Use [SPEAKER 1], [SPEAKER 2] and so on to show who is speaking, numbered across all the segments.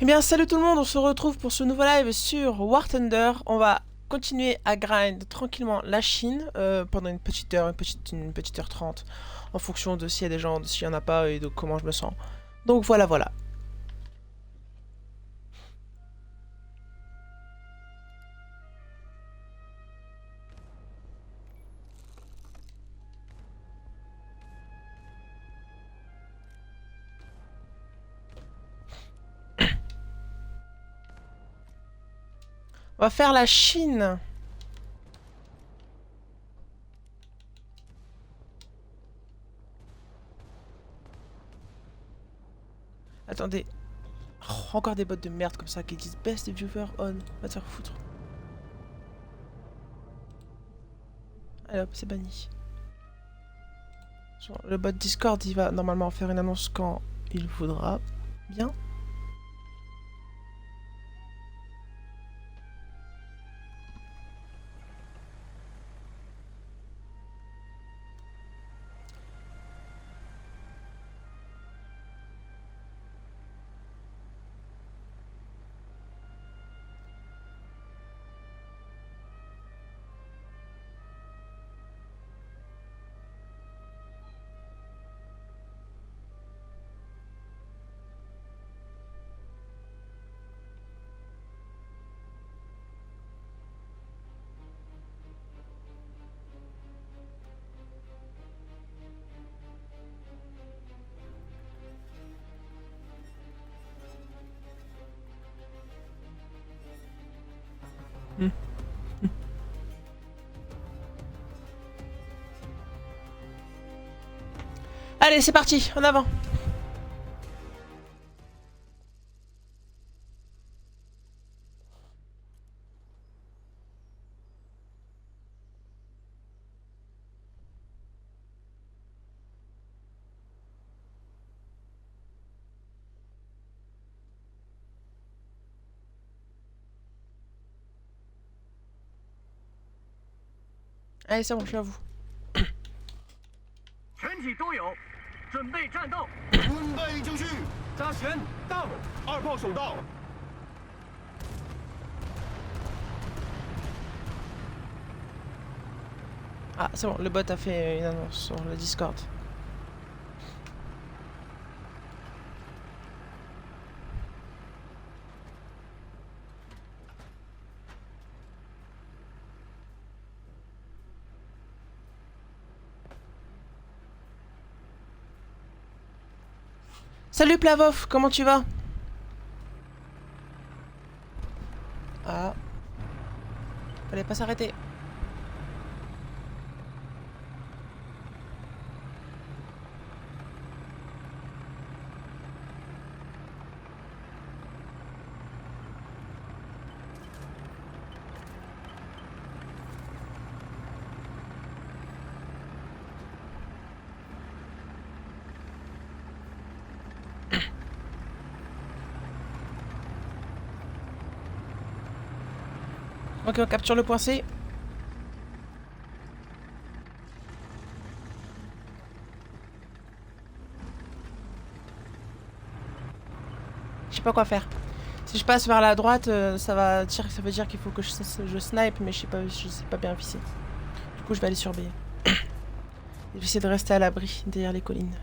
[SPEAKER 1] Eh bien, salut tout le monde, on se retrouve pour ce nouveau live sur War Thunder. On va continuer à grind tranquillement la Chine pendant une petite heure, une petite heure 30, en fonction de s'il y a des gens, de s'il y en a pas et de comment je me sens. Donc voilà, voilà. On va faire la Chine. Attendez. Oh, encore des bots de merde comme ça qui disent best viewer on. Va te faire foutre. Allez hop, c'est banni. Le bot Discord, il va normalement faire une annonce quand il voudra. Bien. Allez, c'est parti, en avant. Allez, c'est bon, je suis à vous.
[SPEAKER 2] 全体都有，准备战斗，
[SPEAKER 3] 准备就绪，
[SPEAKER 2] 扎拳到，
[SPEAKER 3] 二炮手到。
[SPEAKER 1] Ah, c'est bon, le bot a fait une annonce sur le Discord. Salut Plavov, comment tu vas? Ah. Fallait pas s'arrêter. Ok, on capture le point C. Je sais pas quoi faire. Si je passe vers la droite, ça veut dire qu'il faut que je snipe, mais je sais pas bien viser. Du coup, je vais aller sur B. Je vais essayer de rester à l'abri derrière les collines.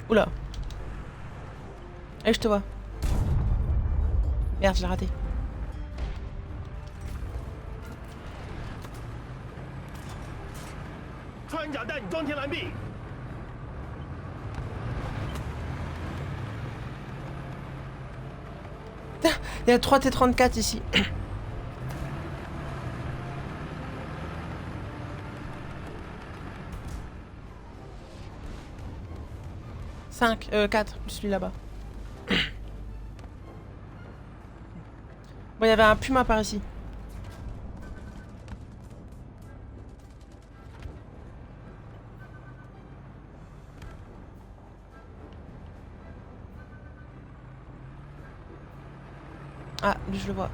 [SPEAKER 1] Oula. Allez, je te vois. Merde, je l'ai raté.
[SPEAKER 3] 穿甲弹装填完毕，
[SPEAKER 1] Il y a 3 T-34 ici. 5, 4, plus celui là-bas. Bon, il y avait un puma par ici. Ah, lui je le vois.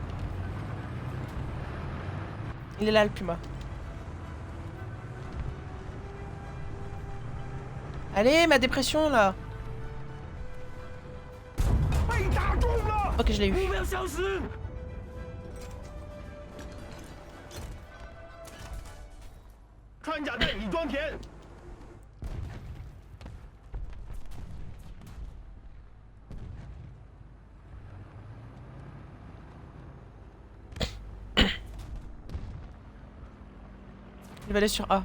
[SPEAKER 1] Il est là le puma. Allez, ma dépression là.
[SPEAKER 3] 被打中了，
[SPEAKER 1] Ok, je l'ai eu.
[SPEAKER 2] 目标消失。
[SPEAKER 3] 穿甲弹已装填，
[SPEAKER 1] Il va aller sur A.
[SPEAKER 3] 《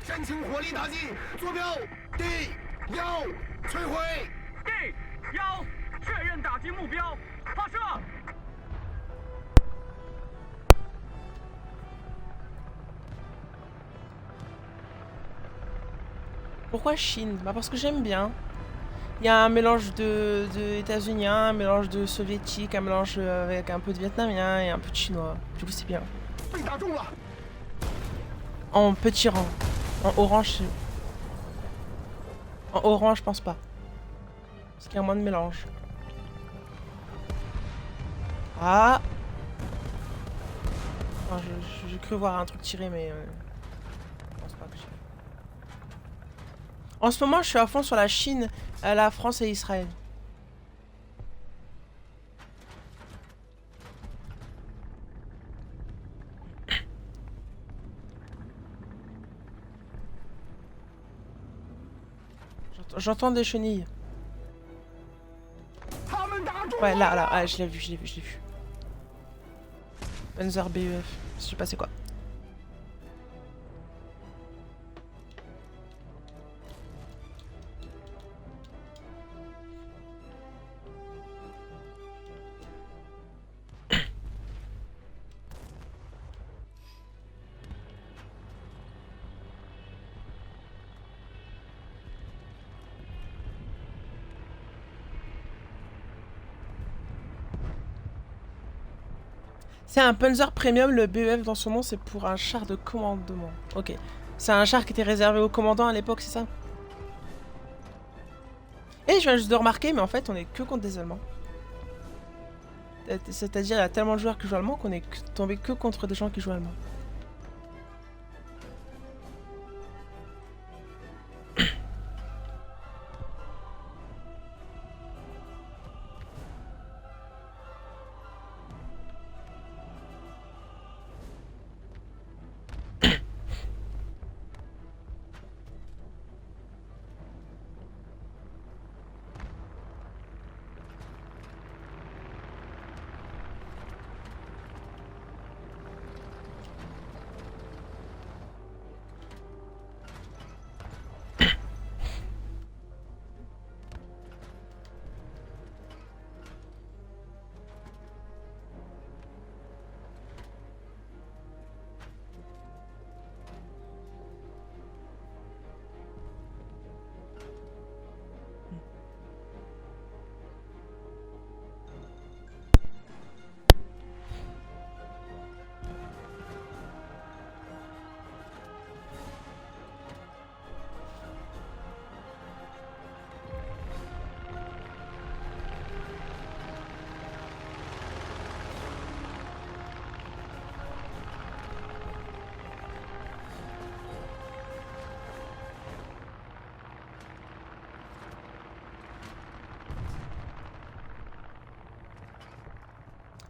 [SPEAKER 3] 深情火力打击，坐标 D1，摧毁。
[SPEAKER 2] D1，确认打击目标，发射。
[SPEAKER 1] Pourquoi Chine? Bah parce que j'aime bien. Il y a un mélange de états-unien, un mélange de soviétique, un mélange avec un peu de vietnamien et un peu de chinois. Du coup c'est bien.
[SPEAKER 3] 被打中了，
[SPEAKER 1] En petit rang. En orange. En orange, je pense pas. Parce qu'il y a moins de mélange. Ah! Enfin, j'ai cru voir un truc tiré, mais je pense pas que j'ai. En ce moment, je suis à fond sur la Chine, la France et Israël. J'entends des chenilles.
[SPEAKER 3] 他们打中
[SPEAKER 1] Ouais, là, ouais, je l'ai vu, je l'ai vu, je l'ai vu. Panzer BEF, je sais pas c'est quoi. C'est un Panzer Premium, le BEF dans son nom, c'est pour un char de commandement. Ok. C'est un char qui était réservé aux commandants à l'époque, c'est ça? Et je viens juste de remarquer, mais en fait, on est que contre des Allemands. C'est-à-dire, il y a tellement de joueurs qui jouent allemand qu'on est tombé que contre des gens qui jouent allemand.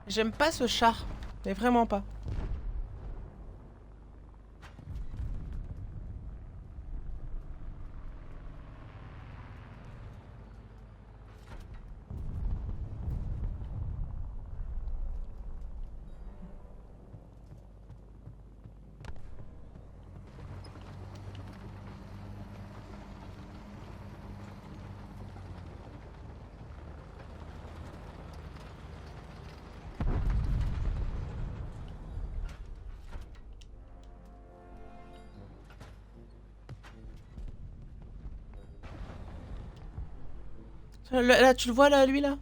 [SPEAKER 1] J'aime pas ce char, mais vraiment pas. Là, tu le vois là, lui là?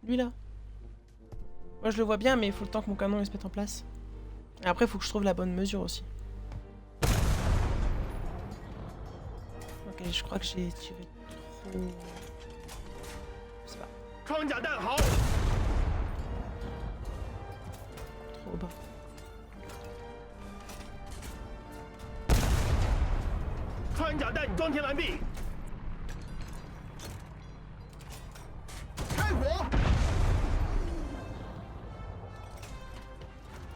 [SPEAKER 1] Lui là? Moi je le vois bien, mais il faut le temps que mon canon il se mette en place. Et après, il faut que je trouve la bonne mesure aussi. Ok, je crois que j'ai tiré trop. Je sais pas,
[SPEAKER 3] 装甲弹好，
[SPEAKER 1] trop bas.
[SPEAKER 3] 穿甲弹装填完毕。开火！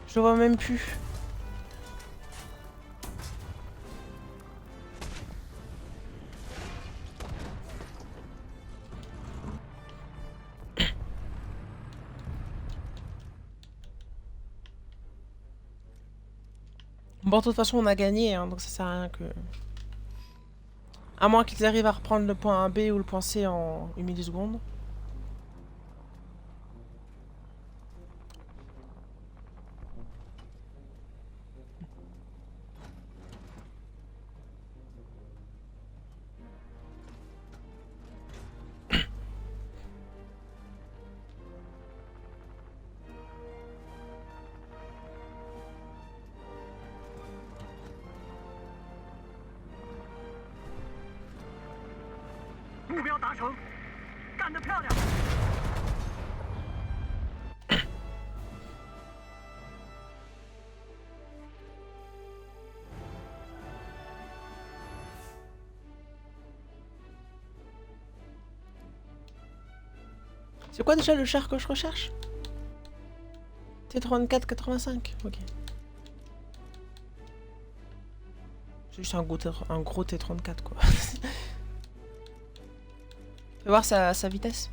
[SPEAKER 1] Je le vois même plus. Bon, de toute façon, on a gagné, hein, donc ça sert à rien que... À moins qu'ils arrivent à reprendre le point B ou le point C en 1 milliseconde. C'est quoi déjà le char que je recherche? T34-85, ok. C'est juste un gros T34 quoi. Fais voir sa vitesse.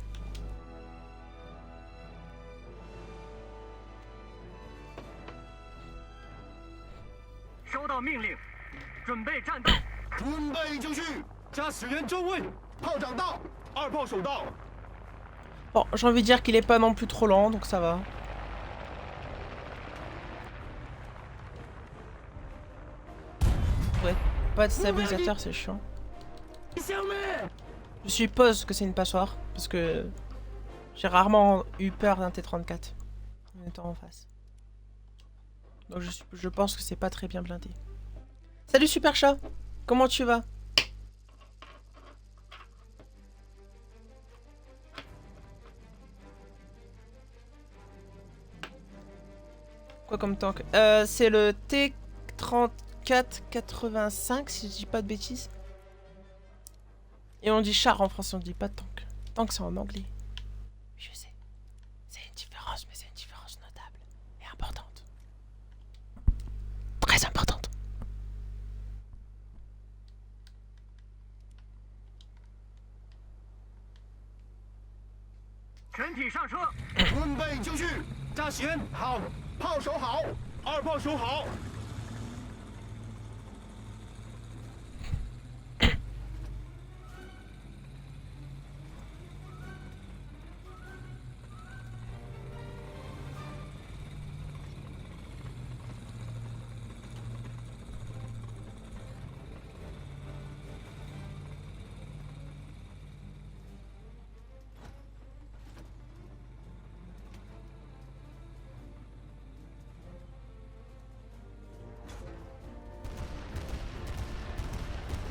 [SPEAKER 1] Bon, j'ai envie de dire qu'il est pas non plus trop lent, donc ça va. Ouais, pas de stabilisateur, c'est chiant. Je suppose que c'est une passoire, parce que j'ai rarement eu peur d'un T34 en étant en face. Donc je pense que c'est pas très bien blindé. Salut Super Chat, comment tu vas? Quoi comme tank? C'est le T34-85 si je dis pas de bêtises. Et on dit char en français, on dit pas tank. Tank c'est en anglais. Je sais. C'est une différence, mais c'est une différence notable et importante. Très importante.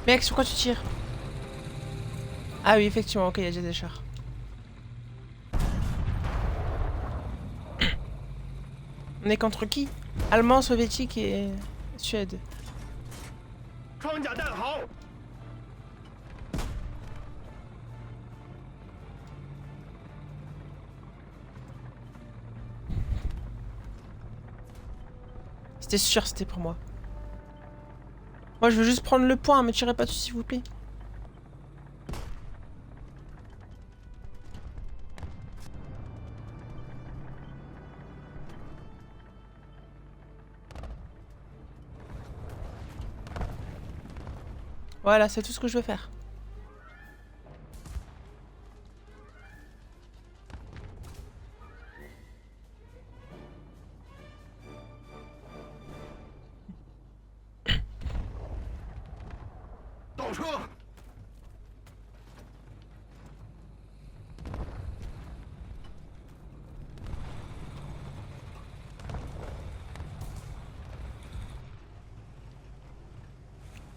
[SPEAKER 1] Mec, sur quoi tu tires? Ah oui, effectivement, ok, il y a déjà des chars. On est contre qui? Allemand, soviétique et Suède. C'était sûr, c'était pour moi. Moi, je veux juste prendre le point, mais tirez pas dessus, s'il vous plaît. Voilà, c'est tout ce que je veux faire.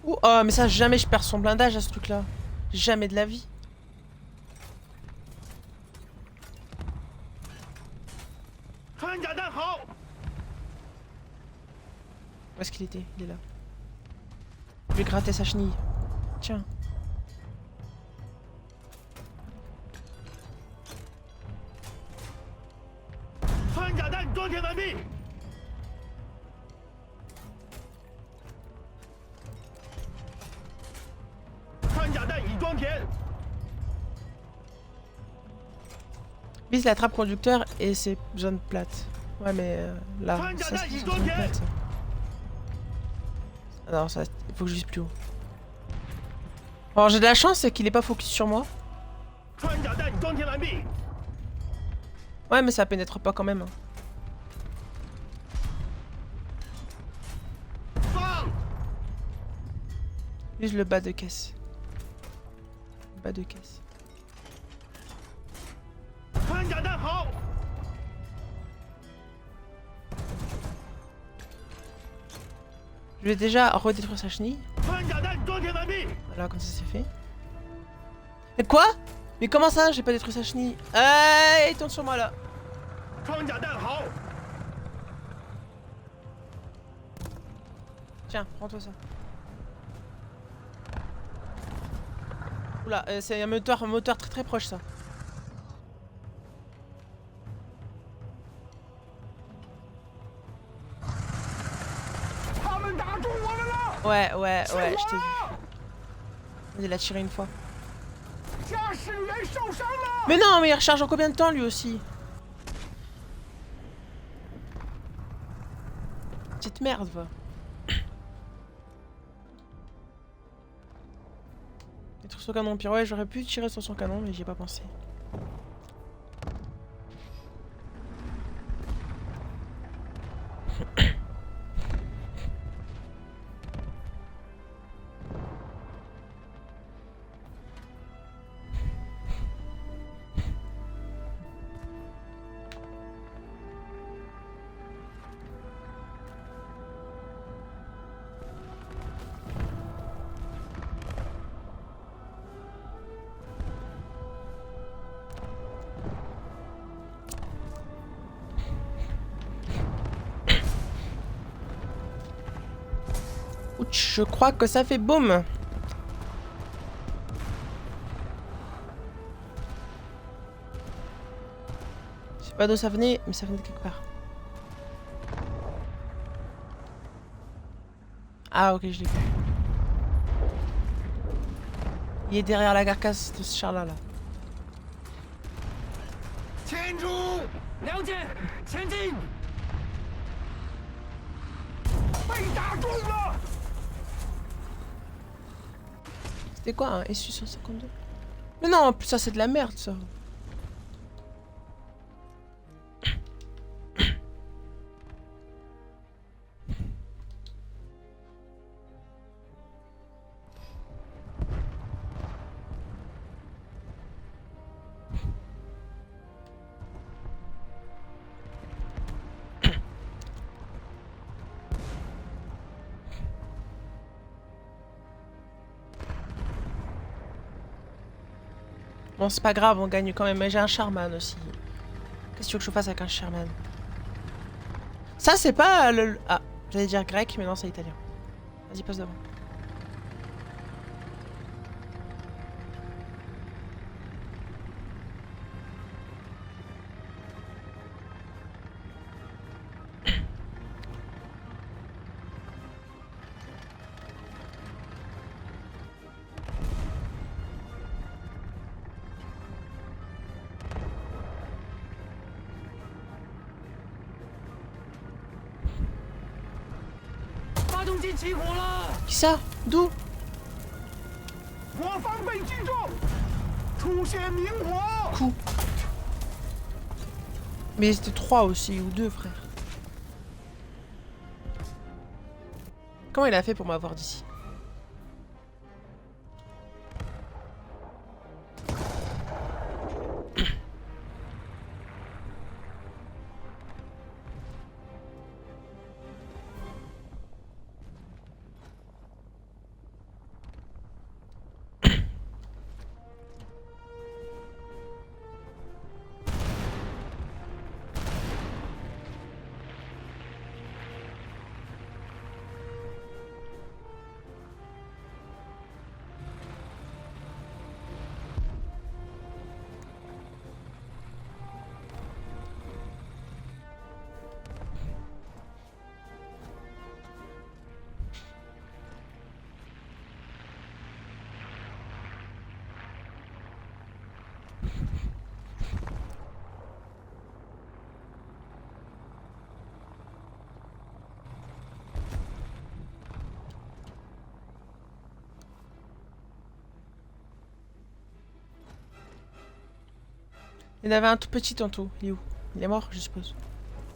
[SPEAKER 1] Ouh, oh, mais ça, jamais je perds son blindage à ce truc-là. Jamais de la vie. Où est-ce qu'il était? Il est là. Je vais gratter sa chenille. Tiens. Vise la trappe conducteur et c'est zone plate. Ouais, mais là, ça c'est zone plate. Ça. Ah non, ça, il faut que je vise plus haut. Alors j'ai de la chance, c'est qu'il est pas focus sur moi. Ouais, mais ça pénètre pas quand même. Hein. Vise le bas de caisse. Bas de caisse. Je vais déjà redétruire sa chenille. Voilà, comme ça c'est fait. Et quoi? Mais comment ça? J'ai pas détruit sa chenille. Il tourne sur moi là. Tiens, prends-toi ça. Oula, c'est un moteur très très proche ça. Ouais, je t'ai vu. Il a tiré une fois. Mais non, mais il recharge en combien de temps lui aussi? Petite merde, va. Détruire son canon pire. Ouais, j'aurais pu tirer sur son canon, mais j'y ai pas pensé. Je crois que ça fait boum. Je sais pas d'où ça venait, mais ça venait de quelque part. Ah ok, je l'ai vu. Il est derrière la carcasse de ce char-là. Là. C'était quoi un SU 152? Mais non, ça c'est de la merde ça. Bon, c'est pas grave, on gagne quand même. Mais j'ai un Sherman aussi. Qu'est-ce que tu veux que je fasse avec un Sherman? Ça, c'est pas le... Ah, j'allais dire grec, mais non, c'est italien. Vas-y, passe devant.
[SPEAKER 3] 机起火了，
[SPEAKER 1] Qui ça? D'où?
[SPEAKER 3] 我方被击中，出现明火。
[SPEAKER 1] Coup. Mais ils étaient 3 aussi, ou 2 frère. Comment il a fait pour m'avoir d'ici? Il y en avait un tout petit tantôt. Il est où? Il est mort, je suppose.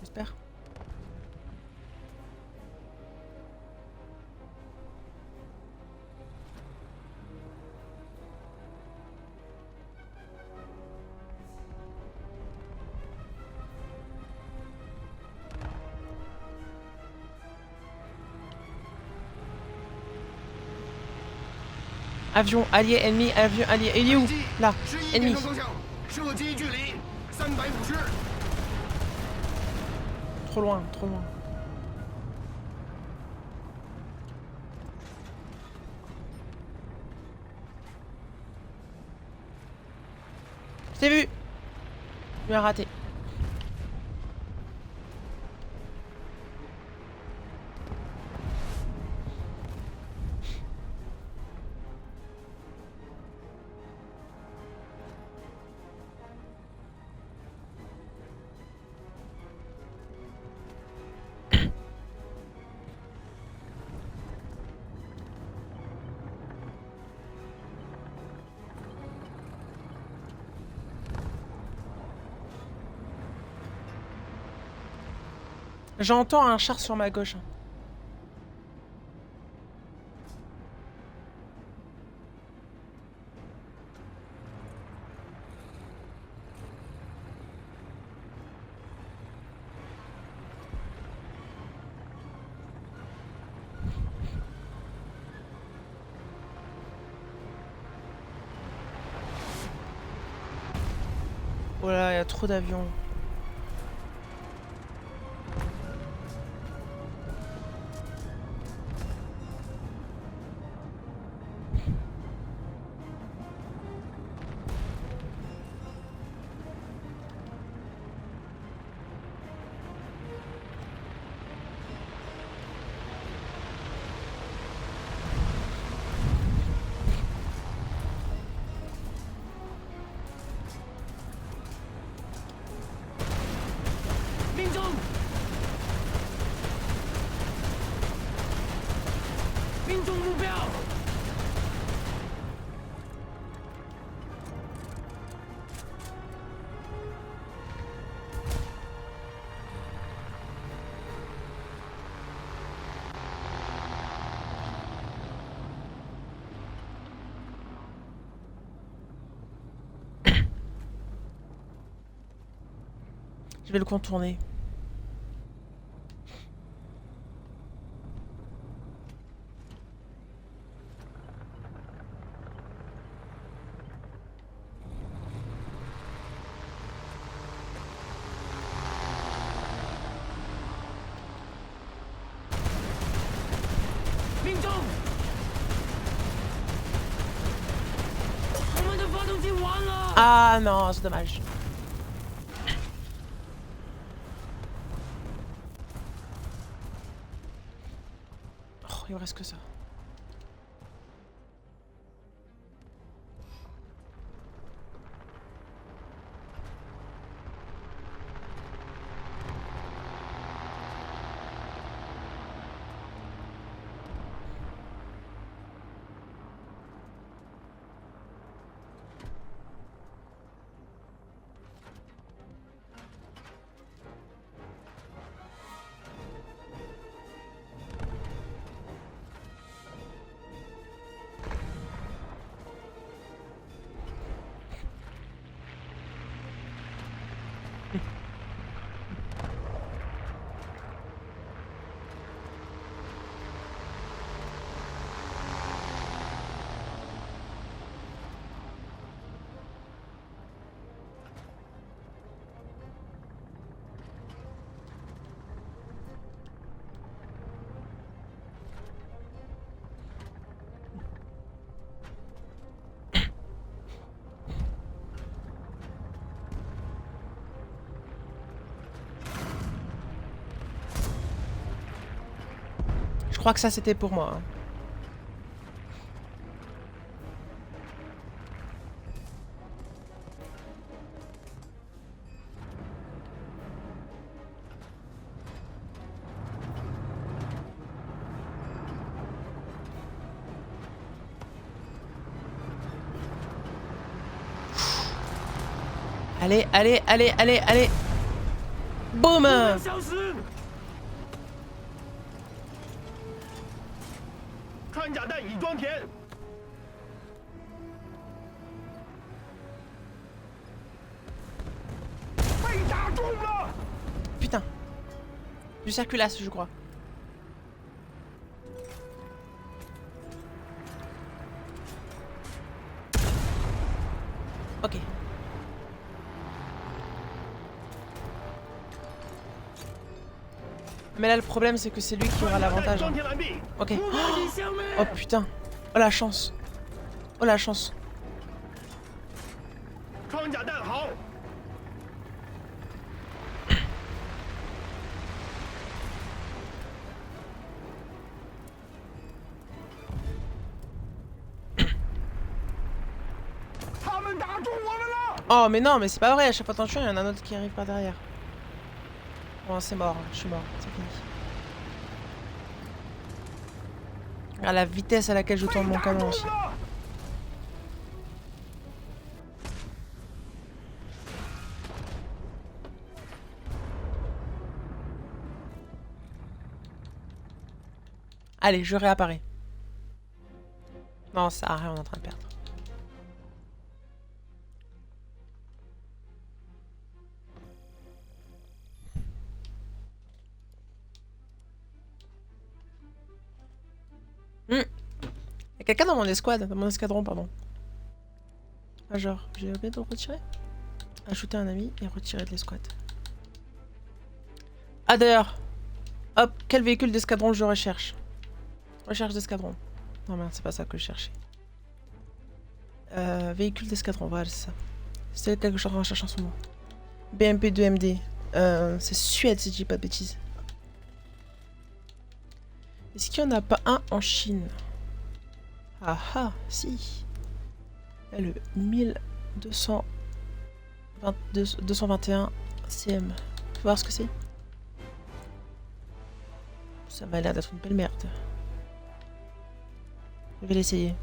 [SPEAKER 1] J'espère. Avion allié, ennemi, avion allié. Il est où? Là,
[SPEAKER 3] 11
[SPEAKER 1] ennemi.
[SPEAKER 3] 点钟方向，射击距离350。
[SPEAKER 1] Trop loin, trop loin. Je t'ai vu! Tu m'as raté. J'entends un char sur ma gauche. Oh là, il y a trop d'avions. Je vais le contourner. Ah non, c'est dommage. Oh, il me reste que ça. crois que ça c'était pour moi. Hein. Allez, allez, allez, allez, allez. Boum!
[SPEAKER 2] 消失！
[SPEAKER 3] 穿甲弹已装填，被打中了。
[SPEAKER 1] Putain. Du circulasse, je crois. Ok. Mais là, le problème, c'est que c'est lui qui aura l'avantage.
[SPEAKER 3] 装
[SPEAKER 1] Hein.
[SPEAKER 3] 填完毕，
[SPEAKER 1] Ok.
[SPEAKER 2] 目标已消灭。
[SPEAKER 1] Oh putain. Oh la chance. Oh la chance.
[SPEAKER 3] 装甲弹好。他们打中我们了！
[SPEAKER 1] Oh mais non, mais c'est pas vrai. À chaque fois que t'en tues, il y en a un autre qui arrive par derrière. Bon, c'est mort. Je suis mort. C'est fini. À la vitesse à laquelle je tourne mon canon aussi. Allez, je réapparais. Non, ça sert à rien, on est en train de perdre. Il y a quelqu'un dans mon escouade, dans mon escadron, pardon. Major, j'ai oublié de le retirer. Ajouter un ami et retirer de l'escouade. Ah d'ailleurs, hop, quel véhicule d'escadron je recherche? Recherche d'escadron. Non merde, c'est pas ça que je cherchais. Véhicule d'escadron, voilà, c'est ça. C'est lequel que je suis en train de chercher en ce moment. BMP-2MD. C'est Suède si je dis pas de bêtises. Est-ce qu'il n'y en a pas un en Chine? Ah ah, si. Il y a le 1221 CM. Faut voir ce que c'est. Ça m'a l'air d'être une belle merde. Je vais l'essayer.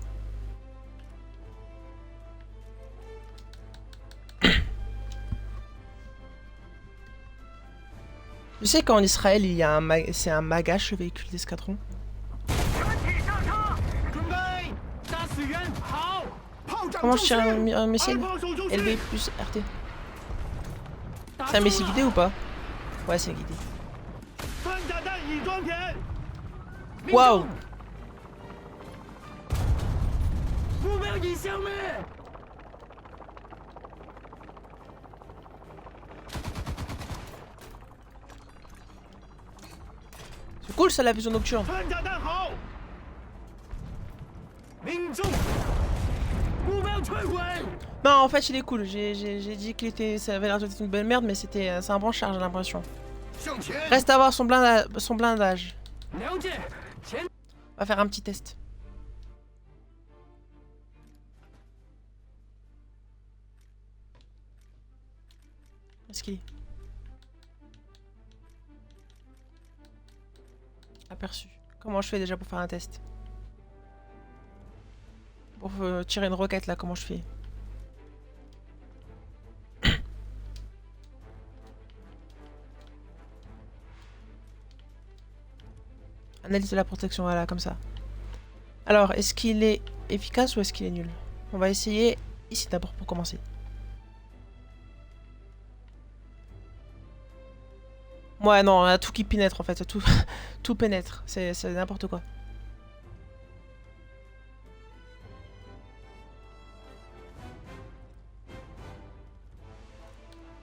[SPEAKER 1] Je sais qu'en Israël, il y a c'est un Magash, le véhicule d'escadron.
[SPEAKER 2] 全体上车！
[SPEAKER 3] 准备，打死人，好，炮仗
[SPEAKER 1] Comment
[SPEAKER 3] 就
[SPEAKER 1] je
[SPEAKER 3] 绪
[SPEAKER 1] tire un missile
[SPEAKER 3] 二炮手就绪
[SPEAKER 1] LV plus RT.
[SPEAKER 3] 打
[SPEAKER 1] C'est un
[SPEAKER 3] 中
[SPEAKER 1] missile
[SPEAKER 3] 了
[SPEAKER 1] guidé ou pas? Ouais, c'est guidé.
[SPEAKER 3] 穿甲弹已装填。命
[SPEAKER 1] Waouh!
[SPEAKER 3] 中
[SPEAKER 2] 目标已消灭。
[SPEAKER 1] C'est cool ça, la vision nocturne.
[SPEAKER 3] 穿甲弹好，命中，目标摧毁。
[SPEAKER 1] Non, en fait, il est cool. J'ai dit qu'il était, ça avait l'air d'être une belle merde, mais c'est un bon char, j'ai l'impression.
[SPEAKER 3] 向前，
[SPEAKER 1] Reste à voir son blindage.
[SPEAKER 2] 了解，前
[SPEAKER 1] On va faire un petit test. Est-ce qu'il est aperçu? Comment je fais déjà pour faire un test? Pour tirer une roquette là, comment je fais? Analyse de la protection, voilà, comme ça. Alors, est-ce qu'il est efficace ou est-ce qu'il est nul? On va essayer ici d'abord pour commencer. Ouais, non, il y a tout qui pénètre en fait, tout, tout pénètre, c'est n'importe quoi.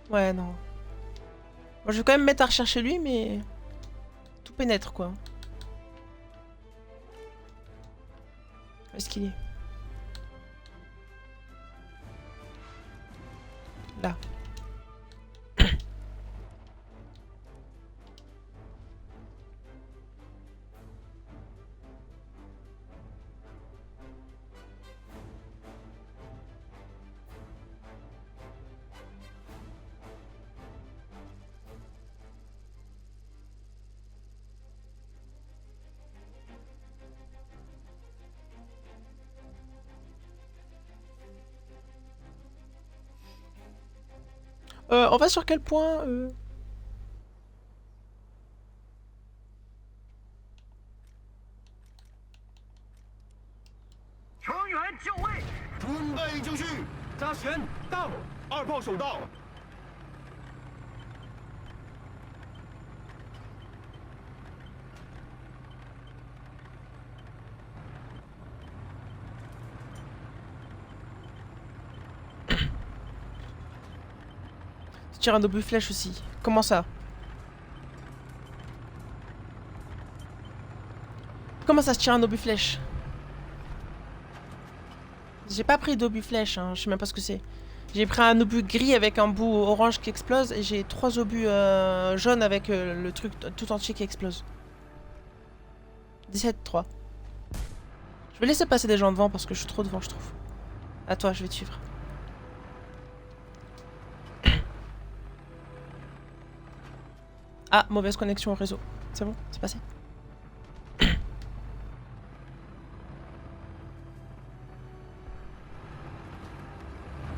[SPEAKER 1] Ouais, non. Bon, je vais quand même mettre à rechercher lui, mais... Tout pénètre, quoi. Où est-ce qu'il est? Là. On va sur quel point
[SPEAKER 2] 成员就位，
[SPEAKER 3] 准备就绪，
[SPEAKER 2] 扎拳到。
[SPEAKER 3] 二炮手到。
[SPEAKER 1] Tire un obus flèche aussi. Comment ça? Comment ça se tire un obus flèche? J'ai pas pris d'obus flèche, hein. Je sais même pas ce que c'est. J'ai pris un obus gris avec un bout orange qui explose et j'ai 3 obus jaunes avec le truc tout entier qui explose. 17-3. Je vais laisser passer des gens devant parce que je suis trop devant, je trouve. À toi, je vais te suivre. Ah, mauvaise connexion au réseau. C'est bon, c'est passé.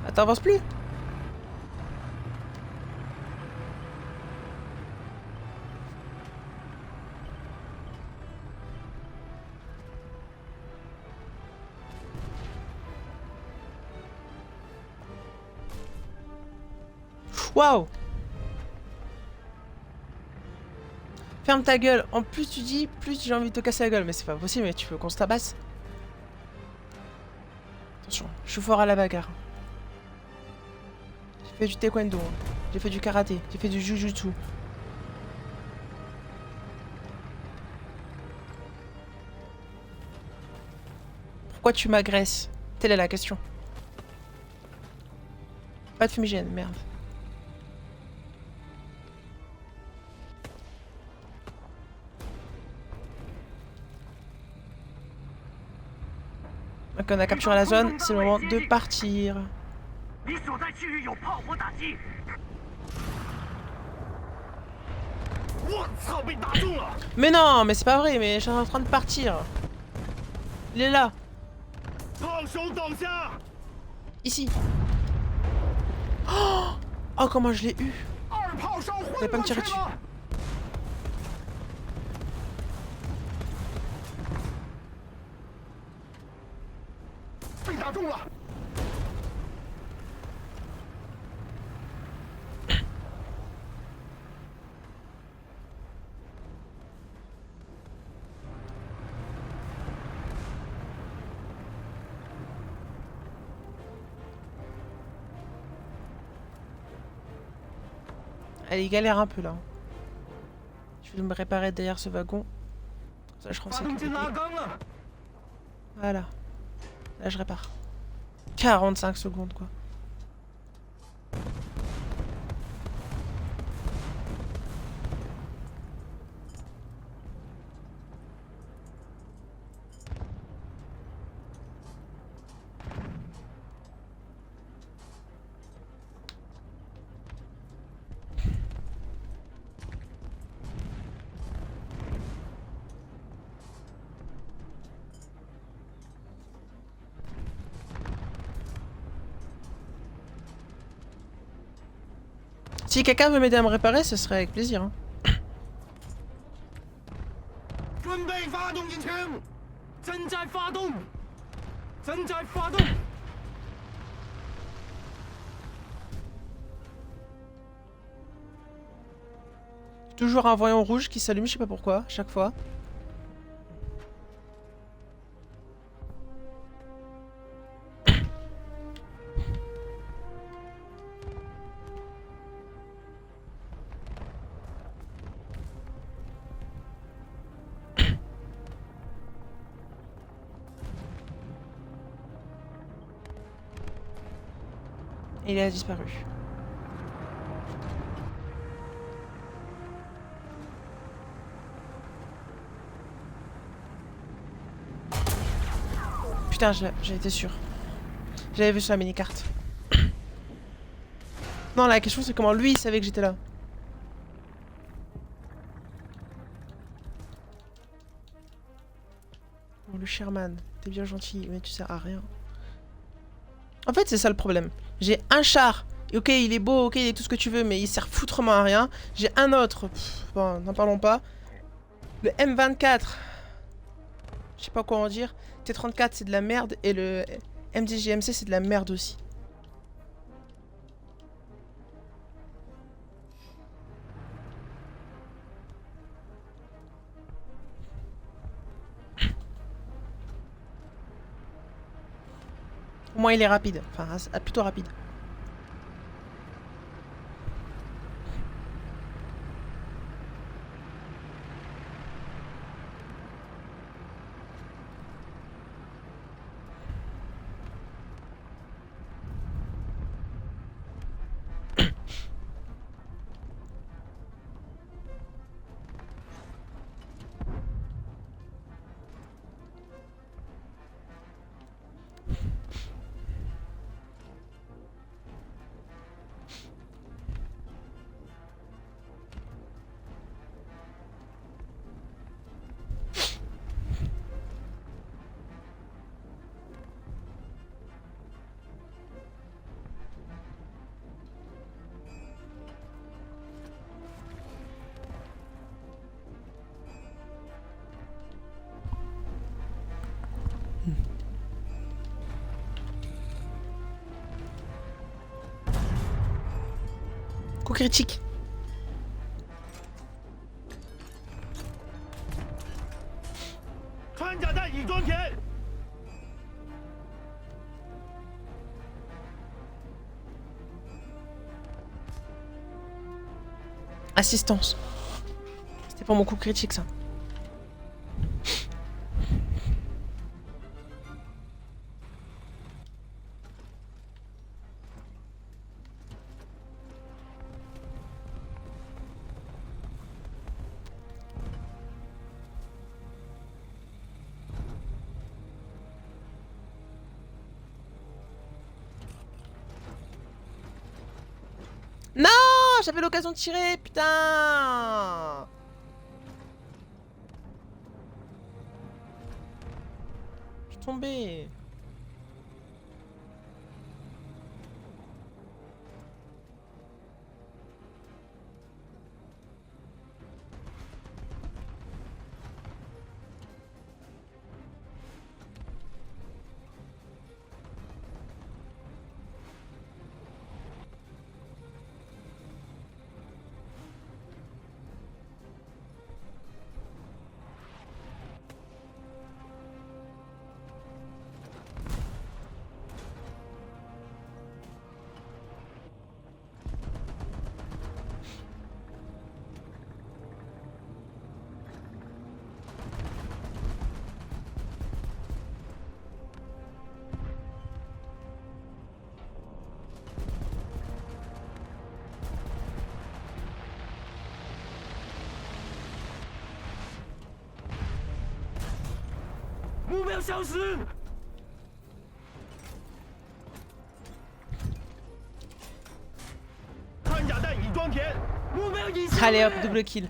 [SPEAKER 1] Ah, t'avances plus? Waouh! Ferme ta gueule. En plus tu dis, plus j'ai envie de te casser la gueule. Mais c'est pas possible, mais tu veux qu'on se tabasse? Attention, je suis fort à la bagarre. J'ai fait du taekwondo, hein. J'ai fait du karaté, j'ai fait du jujutsu. Pourquoi tu m'agresses? Telle est la question. Pas de fumigène, merde. Donc on a capturé la zone, c'est le moment de partir.
[SPEAKER 2] 你所在区域有炮火打击，
[SPEAKER 3] 我操，被打中了！
[SPEAKER 1] Mais non, mais c'est pas vrai, mais je suis en train de partir. Il est là,
[SPEAKER 3] 炮手倒下，
[SPEAKER 1] ici. Oh, oh comment je l'ai eu.
[SPEAKER 3] 二炮手
[SPEAKER 1] Vous
[SPEAKER 3] 昏
[SPEAKER 1] allez pas me
[SPEAKER 3] 过去
[SPEAKER 1] tirer dessus.
[SPEAKER 3] 了。被打中了，
[SPEAKER 1] Elle galère un peu là. Je vais me réparer derrière ce wagon. Ça, je prends
[SPEAKER 2] 发
[SPEAKER 1] ça.
[SPEAKER 2] 动机拉缸了，
[SPEAKER 1] Voilà. Là, je répare. 45 secondes, quoi. Si quelqu'un veut m'aider à me réparer, ce serait avec plaisir. Hein.
[SPEAKER 3] 准备发动引擎，
[SPEAKER 2] 正在发动，正在发动。
[SPEAKER 1] Toujours un voyant rouge qui s'allume, je sais pas pourquoi, chaque fois. Et il a disparu. Putain, j'ai été sûr. J'avais vu sur la mini-carte. Non, la question c'est comment lui il savait que j'étais là. Bon, le Sherman, t'es bien gentil, mais tu sers à rien. En fait, c'est ça le problème. J'ai un char Ok, il est beau, ok, il est tout ce que tu veux, mais il sert foutrement à rien. J'ai un autre. Bon, n'en parlons pas. Le M24. Je sais pas quoi en dire. T34, c'est de la merde. Et le MDJMC, c'est de la merde aussi. Au moins, il est rapide. Enfin, plutôt rapide. Coup critique. Assistance. C'était pas mon coup critique, ça. Non, j'avais l'occasion de tirer, putain. Je suis tombé. Allez hop, double kill.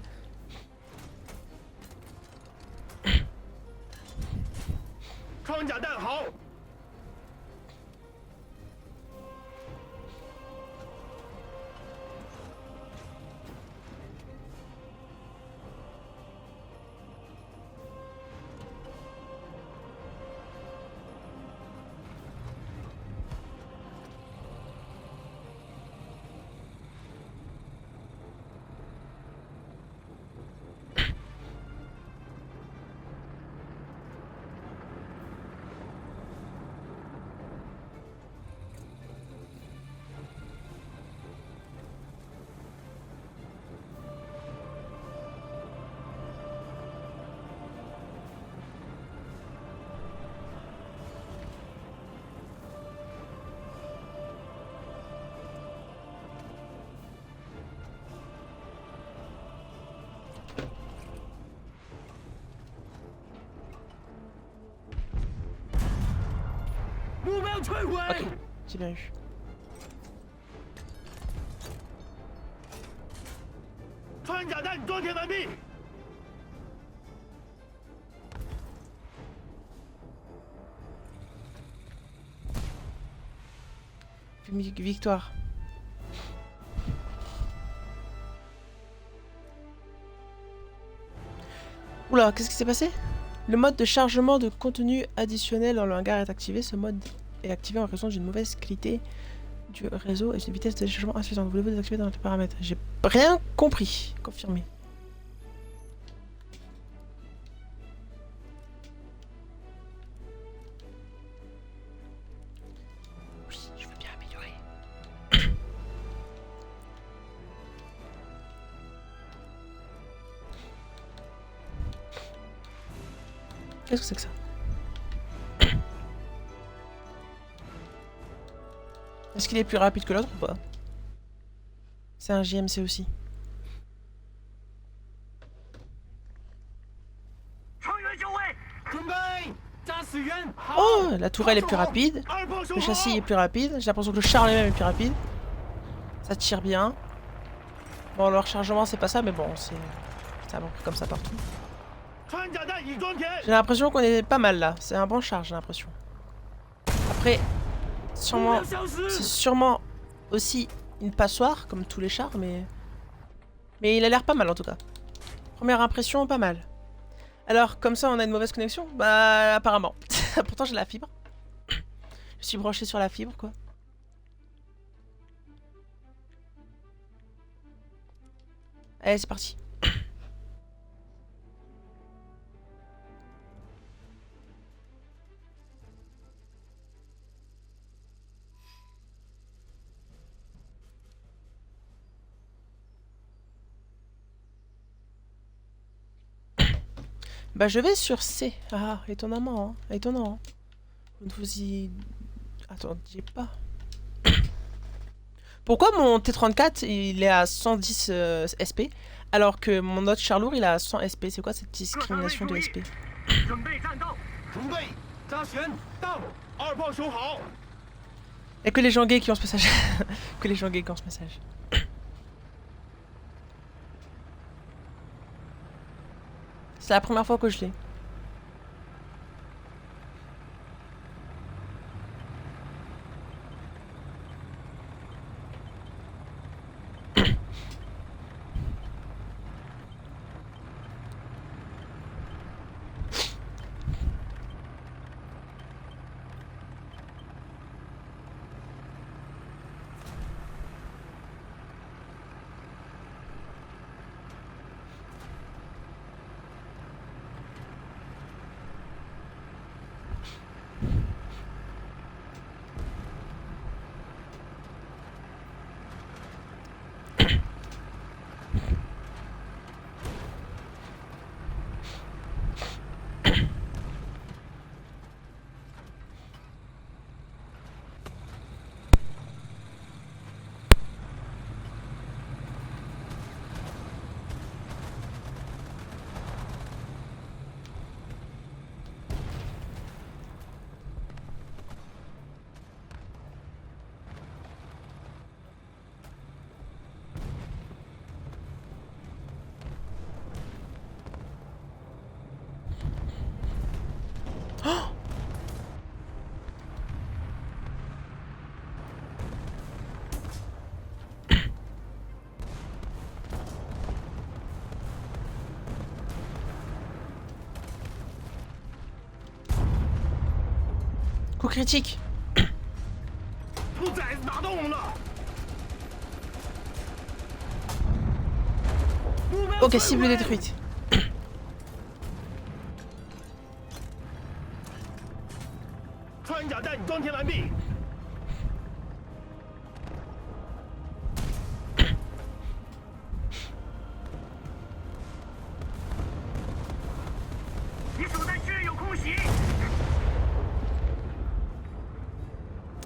[SPEAKER 1] Ok, j'ai bien eu. Victoire. Oula, qu'est-ce qui s'est passé? Le mode de chargement de contenu additionnel dans le hangar est activé. Ce mode est activé en raison d'une mauvaise qualité du réseau et d'une vitesse de chargement insuffisante. Voulez-vous désactiver dans les paramètres? J'ai rien compris. Confirmé. Oui, je veux bien améliorer. Qu'est-ce que c'est que ça? Est-ce qu'il est plus rapide que l'autre ou pas? C'est un JMC aussi.
[SPEAKER 2] 成员就位，
[SPEAKER 3] 准备，
[SPEAKER 2] 驾驶员，
[SPEAKER 1] Oh, la tourelle est plus rapide.
[SPEAKER 3] 二炮手
[SPEAKER 1] Le
[SPEAKER 3] 好
[SPEAKER 1] châssis est plus rapide. J'ai l'impression que le char lui-même est plus rapide. Ça tire bien. Bon, le rechargement, c'est pas ça, mais bon, c'est à peu près comme ça partout.
[SPEAKER 3] 穿甲弹已装填，
[SPEAKER 1] J'ai l'impression qu'on est pas mal là. C'est un bon char, j'ai l'impression. Après,
[SPEAKER 2] 目
[SPEAKER 1] sûrement,
[SPEAKER 2] 标消失。
[SPEAKER 1] c'est sûrement aussi une passoire, comme tous les chars, mais il a l'air pas mal en tout cas. Première impression, pas mal. Alors, comme ça, on a une mauvaise connexion? Bah, apparemment. Pourtant, j'ai la fibre. Je suis branché sur la fibre, quoi. Allez, c'est parti. Bah, je vais sur C. Ah, étonnamment, hein. Étonnant. Hein. Vous ne vous y... Attendiez pas. Pourquoi mon T34 il est à 110 SP alors que mon autre char lourd il est à 100 SP? C'est quoi cette discrimination de SP?
[SPEAKER 2] 准备战斗，
[SPEAKER 3] 准备，扎旋到，二炮手好，
[SPEAKER 1] Y'a que les gens gays qui ont ce message. Que les gens gays qui ont ce message. C'est la première fois que je l'ai. Coup critique.
[SPEAKER 3] 兔崽子打动了，目标
[SPEAKER 1] Ok, cible
[SPEAKER 3] 摧毁
[SPEAKER 1] détruite.
[SPEAKER 3] 穿甲弹装填完毕，
[SPEAKER 2] 你所在区域有空袭，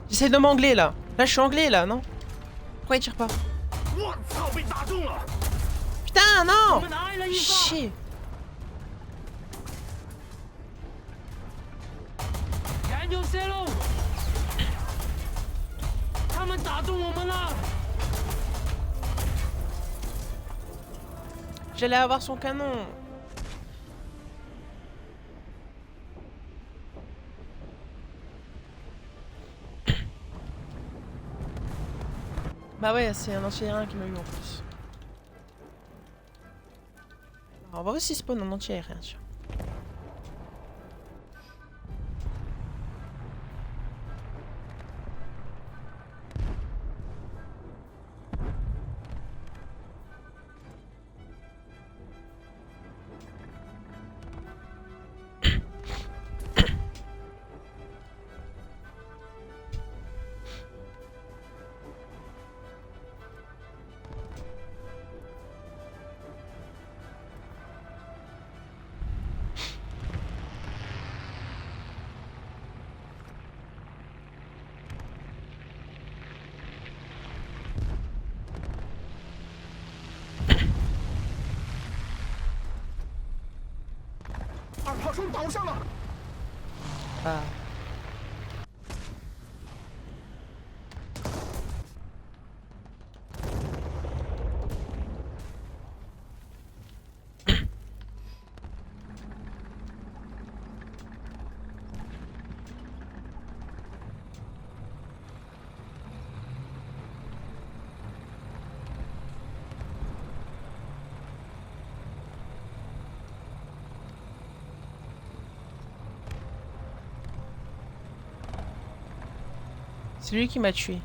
[SPEAKER 1] J'essaie de m'angler là. Là, je suis anglais là, non? Pourquoi il tire pas?
[SPEAKER 3] 我操，被打中了，
[SPEAKER 1] Putain,
[SPEAKER 2] 我
[SPEAKER 1] non!
[SPEAKER 2] 们拿了一发，
[SPEAKER 1] Chier.
[SPEAKER 2] 研究泄露，他们打中我们了。
[SPEAKER 1] J'allais avoir son canon. Bah ouais, c'est un ancien qui m'a eu en plus. On va aussi spawn en anti-aérien, tiens. Ah. C'est lui qui m'a tué.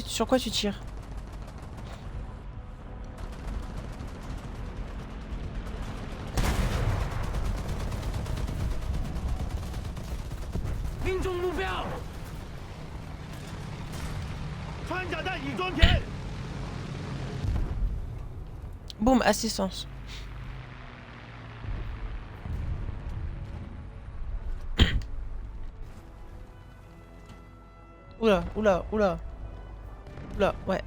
[SPEAKER 1] Sur quoi tu tires? Boum, assistance. Oula, oula, oula. Oula, ouais.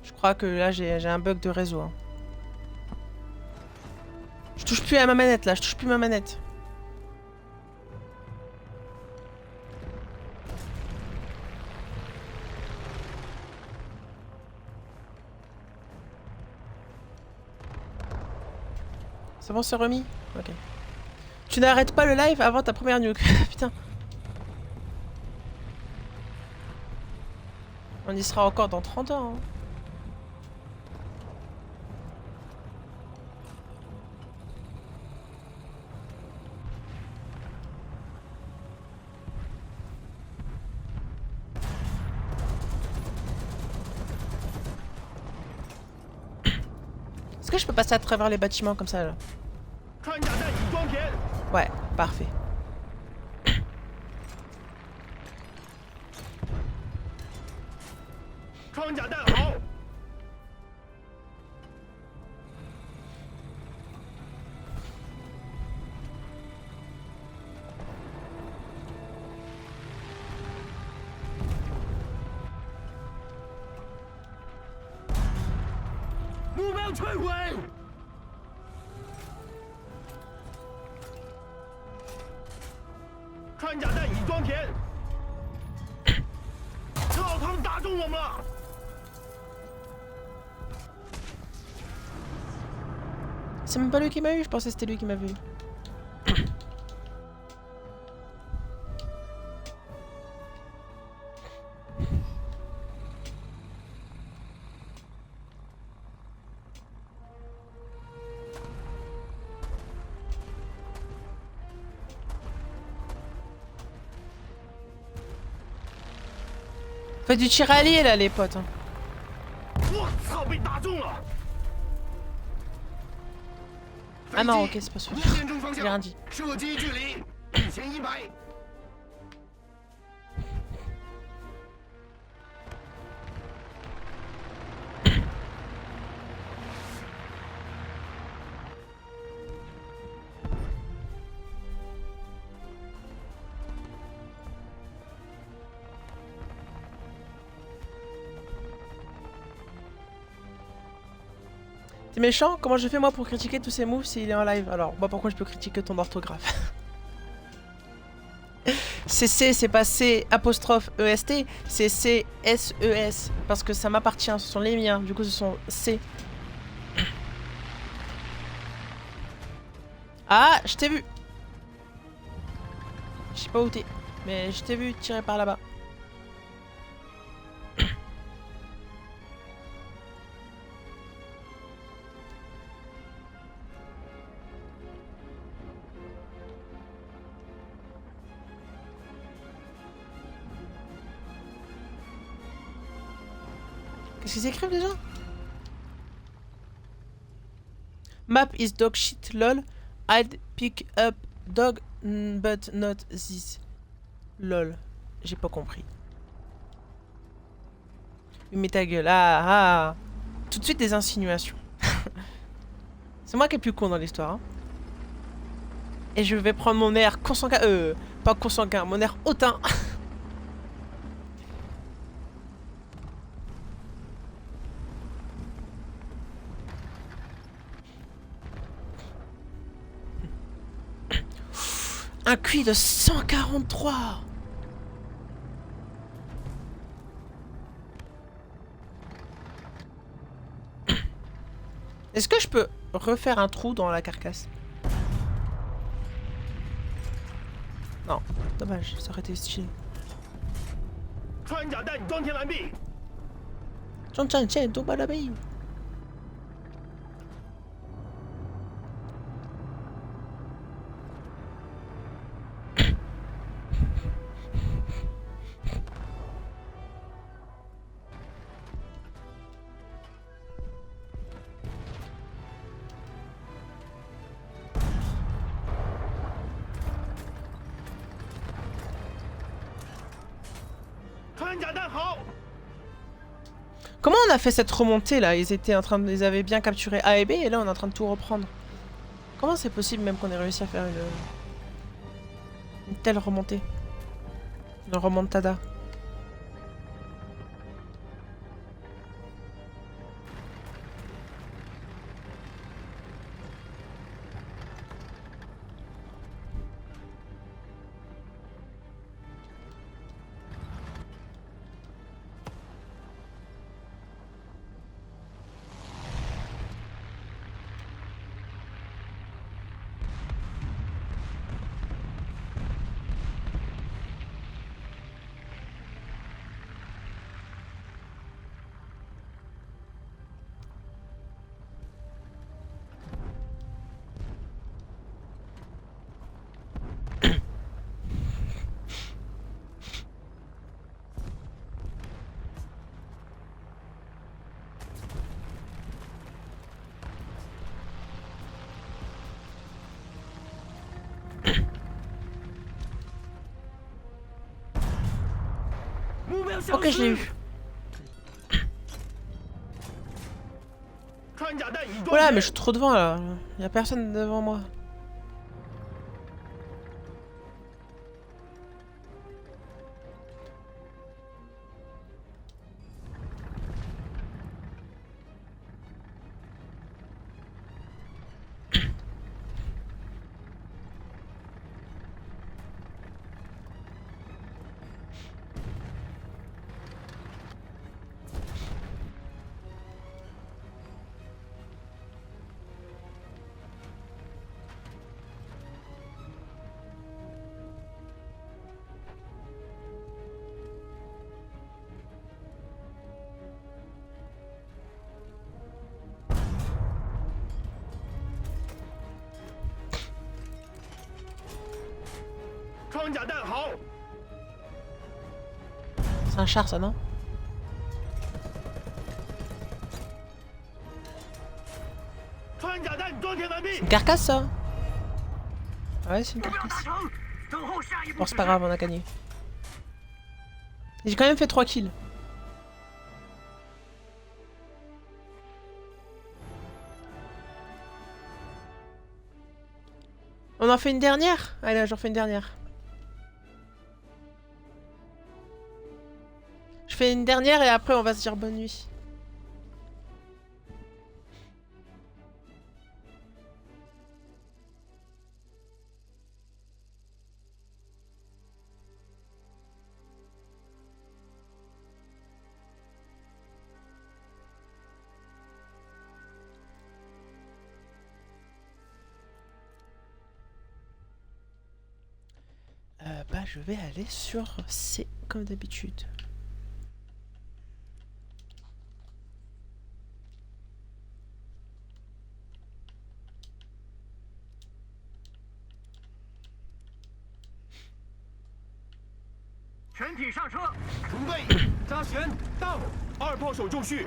[SPEAKER 1] Je crois que là j'ai un bug de réseau. Hein. Je touche plus à ma manette là, je touche plus ma manette. C'est bon, c'est remis? Ok. Tu n'arrêtes pas le live avant ta première nuke. Putain. On y sera encore dans 30 ans. Hein. Est-ce que je peux passer à travers les bâtiments comme ça là? Ouais, parfait. C'est même pas lui qui m'a eu, je pensais que c'était lui qui m'avait eu. Faites du tir allié là les potes. Hein. Ah non, ok, c'est pas sûr. J'ai rien dit. T'es méchant? Comment je fais moi pour critiquer tous ces moves s'il est en live? Alors, moi pourquoi je peux critiquer ton orthographe? CC, c'est pas C apostrophe EST, c'est C SES. Parce que ça m'appartient, ce sont les miens, du coup ce sont C. Ah, je t'ai vu! Je sais pas où t'es, mais je t'ai vu tirer par là-bas. Qu'est-ce qu'ils écrivent déjà? Map is dog shit, lol. I'd pick up dog, but not this. Lol. J'ai pas compris. Mais ta gueule. Ah, ah. Tout de suite des insinuations. C'est moi qui est plus con dans l'histoire. Hein. Et je vais prendre mon air consanguin. Pas consanguin, mon air hautain. Un QI de 143. Est-ce que je peux refaire un trou dans la carcasse? Non, dommage, ça aurait été stylé.
[SPEAKER 3] 穿甲弹装填完毕，
[SPEAKER 1] Tiens, tiens, tiens, tombe à l'abeille. Comment on a fait cette remontée là? Ils étaient en train de... Ils avaient bien capturé A et B et là on est en train de tout reprendre. Comment c'est possible même qu'on ait réussi à faire une telle remontée? Une remontada. Ok, je l'ai eu. Voilà, mais je suis trop devant là. Il y a personne devant moi. C'est un char ça, non? C'est une carcasse ça? Ouais, c'est une carcasse. Bon, c'est pas grave, on a gagné. J'ai quand même fait 3 kills. On en fait une dernière? Allez, j'en fais une dernière. Je fais une dernière et après on va se dire bonne nuit. Bah je vais aller sur C comme d'habitude.
[SPEAKER 3] 二炮手就绪。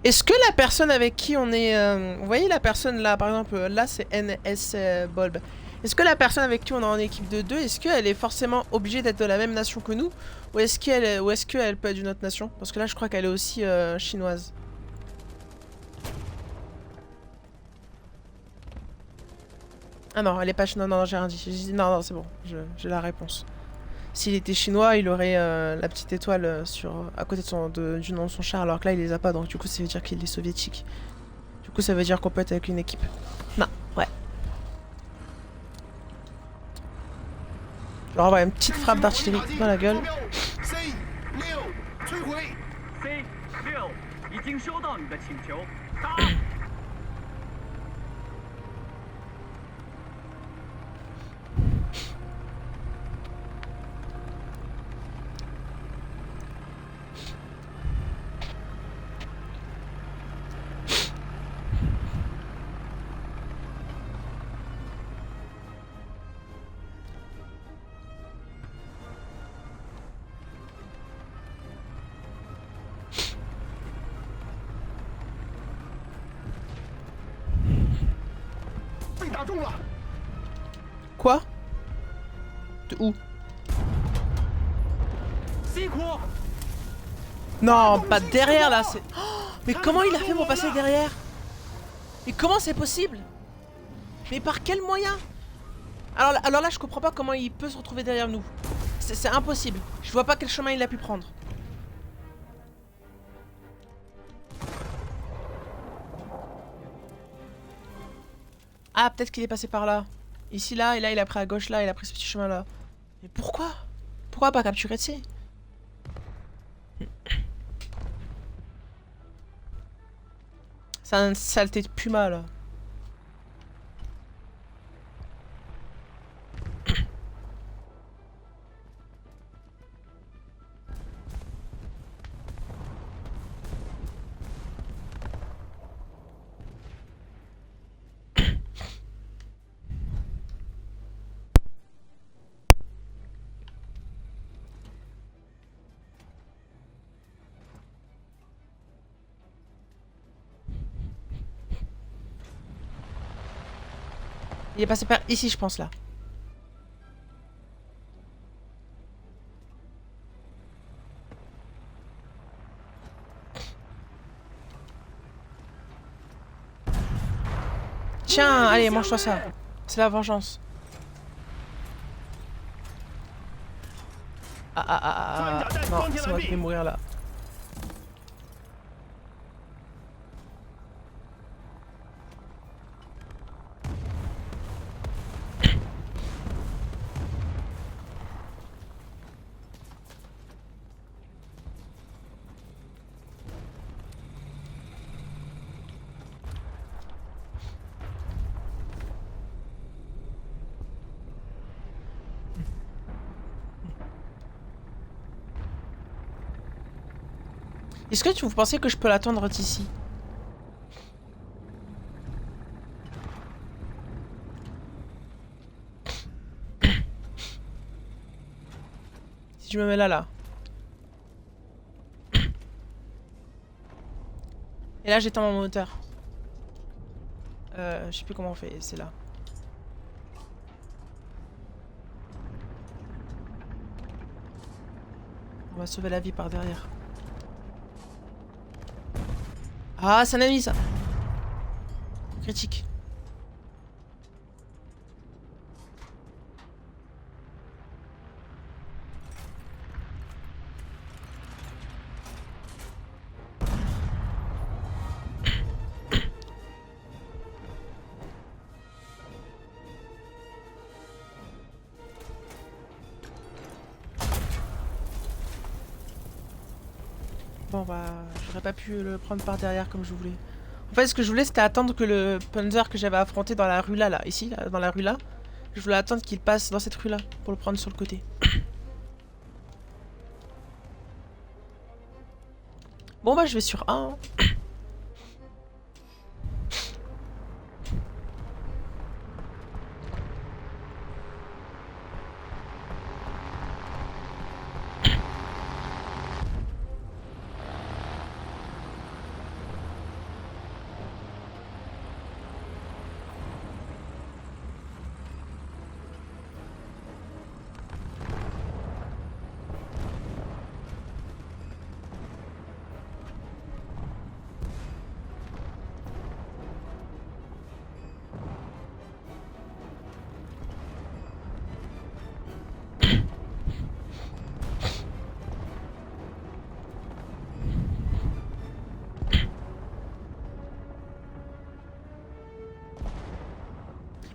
[SPEAKER 1] Est-ce que la personne avec qui on est... vous voyez la personne là, par exemple, là c'est NS Bulb. Est-ce que la personne avec qui on est en équipe de 2, est-ce qu'elle est forcément obligée d'être de la même nation que nous? Ou est-ce qu'elle peut être d'une autre nation? Parce que là je crois qu'elle est aussi chinoise. Ah non, elle est pas chinoise, non, j'ai rien dit. J'ai dit non, c'est bon, j'ai la réponse. S'il était chinois, il aurait la petite étoile à côté du nom de son char, alors que là il les a pas, donc du coup ça veut dire qu'il est soviétique. Du coup ça veut dire qu'on peut être avec une équipe. Non, ouais. Je leur envoie une petite frappe d'artillerie dans la gueule.
[SPEAKER 2] C6已经收到你的请求，打！
[SPEAKER 3] 被打中了。
[SPEAKER 1] Quoi? De où?
[SPEAKER 2] 西库，
[SPEAKER 1] Non, pas derrière là, c'est... Oh, mais comment il a fait pour passer derrière? Mais comment c'est possible? Mais par quel moyen? Alors là, je comprends pas comment il peut se retrouver derrière nous. C'est impossible. Je vois pas quel chemin il a pu prendre. Ah, peut-être qu'il est passé par là. Ici, là, et là, il a pris à gauche, là, il a pris ce petit chemin là. Mais pourquoi? Pourquoi pas capturer de C? C'est une saleté de puma là. Il est passé par ici, je pense, là. Tiens, allez, mange-toi ça. C'est la vengeance. Non, c'est moi qui vais mourir là. Est-ce que vous pensez que je peux l'attendre d'ici? Si je me mets là. Et là j'éteins mon moteur. Je sais plus comment on fait, c'est là. On va sauver la vie par derrière. Ah, c'est un ennemi ça. Critique. Bon bah, j'aurais pas pu le prendre par derrière comme je voulais. En fait, ce que je voulais, c'était attendre que le Panzer que j'avais affronté dans la rue là, ici, là, dans la rue là, je voulais attendre qu'il passe dans cette rue là pour le prendre sur le côté. Bon bah, je vais sur 1.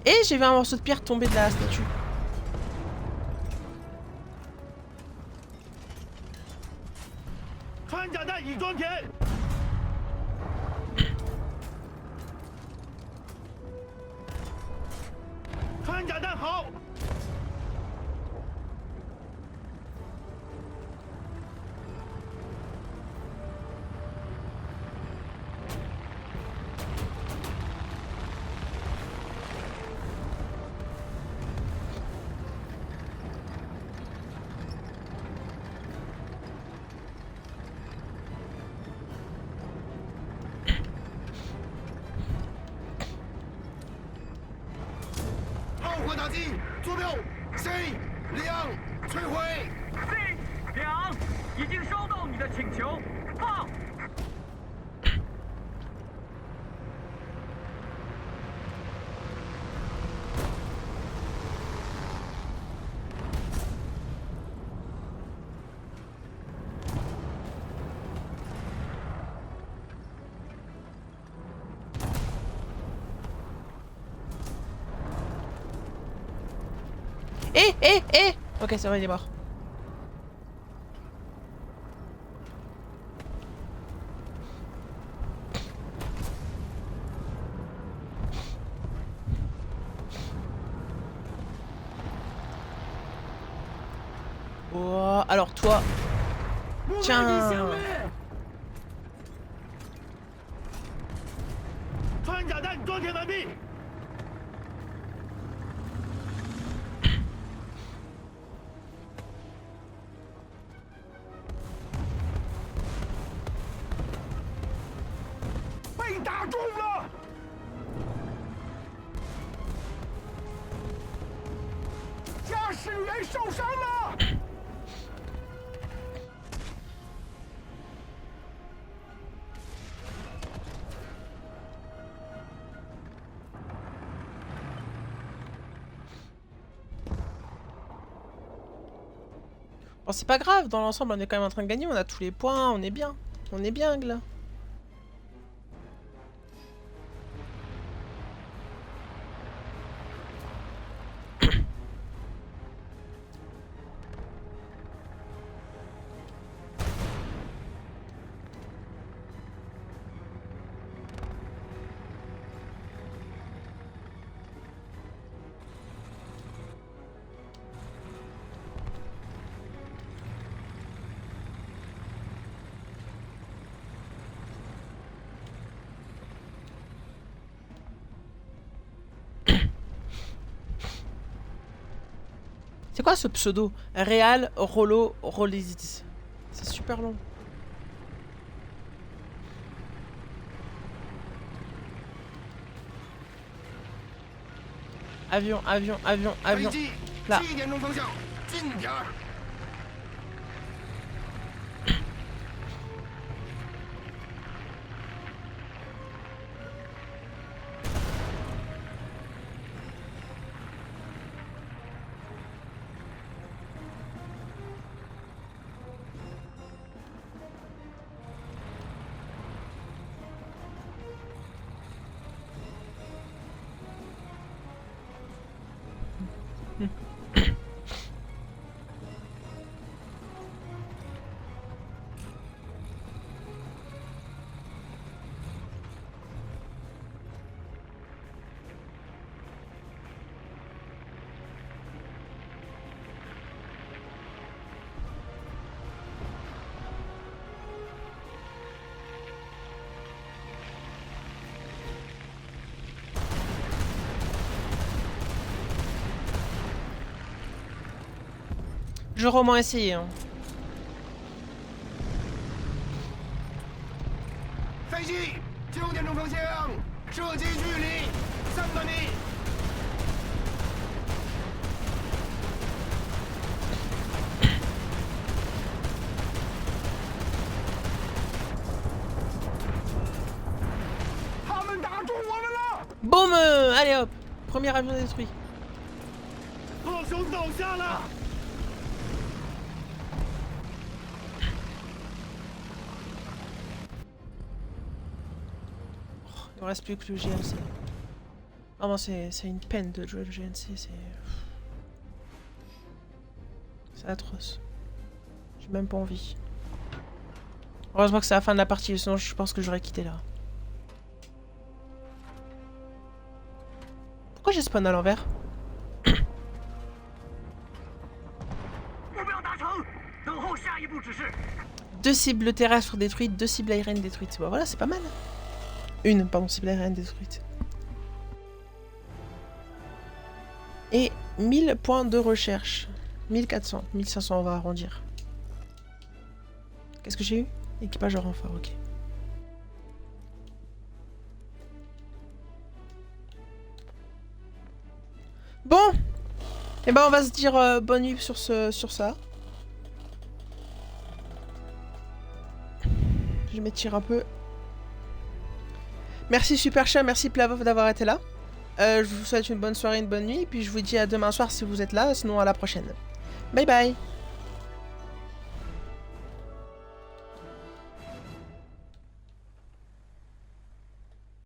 [SPEAKER 1] Et j'ai vu un morceau de pierre tomber de la statue. Ok, c'est vrai, il est mort. Oh, alors toi... Tiens. Bon, c'est pas grave, dans l'ensemble on est quand même en train de gagner, on a tous les points, on est bien. On est bien là. C'est quoi ce pseudo? Real Rollo Rolliz. C'est super long. Avion, avion, avion, avion. Là. J'aurais au moins essayé. Hein. Boum allez hop. Premier avion détruit. Ah. Il ne reste plus que le GMC. Vraiment, c'est une peine de jouer le GNC, c'est atroce. J'ai même pas envie. Heureusement que c'est la fin de la partie, sinon je pense que j'aurais quitté là. Pourquoi j'ai spawn à l'envers?
[SPEAKER 2] 目标达成，等候下一步指示。
[SPEAKER 1] 2 cibles terrestres détruites, 2 cibles aériennes détruites. Bah voilà, c'est pas mal. Une, pardon, cible aérienne détruite. Et 1000 points de recherche. 1400, 1500, on va arrondir. Qu'est-ce que j'ai eu? Équipage à renfort, ok. Bon, et ben on va se dire bonne nuit sur ça. Je m'étire un peu. Merci Super Chat, merci Plavov d'avoir été là. Je vous souhaite une bonne soirée, une bonne nuit, puis je vous dis à demain soir si vous êtes là, sinon à la prochaine. Bye bye.